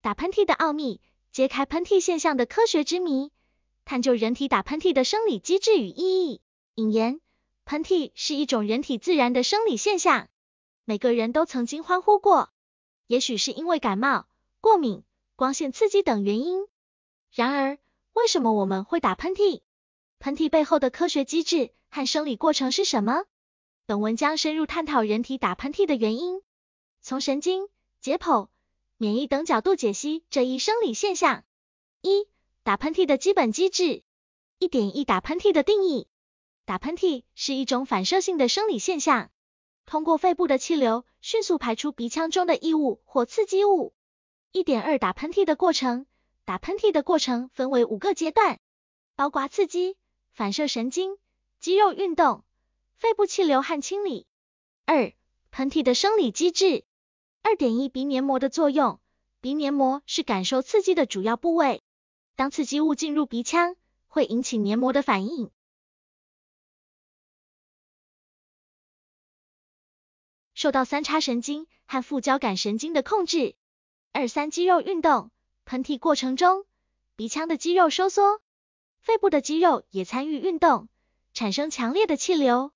打喷嚏的奥秘，揭开喷嚏现象的科学之谜，探究人体打喷嚏的生理机制与意义。引言：喷嚏是一种人体自然的生理现象，每个人都曾经欢呼过，也许是因为感冒、过敏、光线刺激等原因。然而，为什么我们会打喷嚏？喷嚏背后的科学机制和生理过程是什么？本文将深入探讨人体打喷嚏的原因，从神经、解剖、免疫等角度解析这一生理现象。1. 打喷嚏的基本机制。1.1 打喷嚏的定义。打喷嚏是一种反射性的生理现象，通过肺部的气流迅速排出鼻腔中的异物或刺激物。1.2 打喷嚏的过程。打喷嚏的过程分为5个阶段，包括刺激、反射神经、肌肉运动、肺部气流和清理。2. 喷嚏的生理机制。2.1 鼻黏膜的作用。鼻黏膜是感受刺激的主要部位，当刺激物进入鼻腔，会引起黏膜的反应，受到三叉神经和副交感神经的控制。3. 肌肉运动。喷嚏过程中，鼻腔的肌肉收缩，肺部的肌肉也参与运动，产生强烈的气流。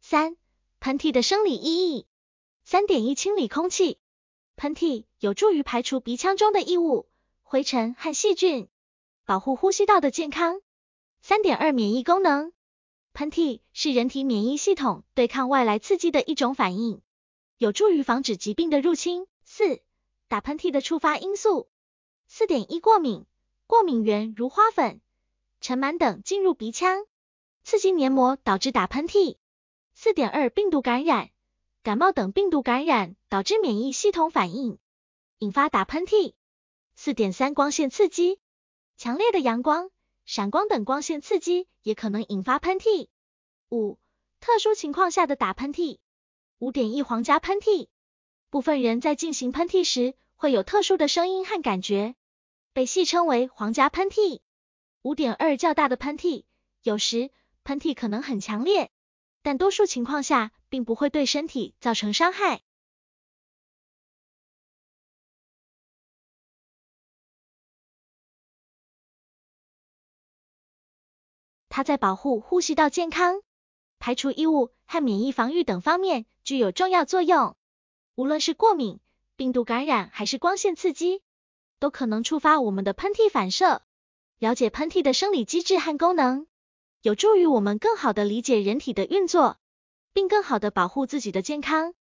3. 喷嚏的生理意义。3.1 清理空气。喷嚏有助于排除鼻腔中的异物、灰尘和细菌，保护呼吸道的健康。3.2 免疫功能。喷嚏是人体免疫系统对抗外来刺激的一种反应，有助于防止疾病的入侵。4. 打喷嚏的触发因素。4.1 过敏。过敏原如花粉、尘螨等进入鼻腔，刺激黏膜导致打喷嚏。4.2 病毒感染。感冒等病毒感染导致免疫系统反应，引发打喷嚏。4.3 光线刺激。强烈的阳光、闪光等光线刺激也可能引发喷嚏。5. 特殊情况下的打喷嚏。5.1 皇家喷嚏。部分人在进行喷嚏时会有特殊的声音和感觉，被戏称为皇家喷嚏。5.2 较大的喷嚏。有时喷嚏可能很强烈，但多数情况下并不会对身体造成伤害。它在保护呼吸道健康、排除异物和免疫防御等方面具有重要作用。无论是过敏、病毒感染还是光线刺激，都可能触发我们的喷嚏反射。了解喷嚏的生理机制和功能，有助于我们更好地理解人体的运作，并更好地保护自己的健康。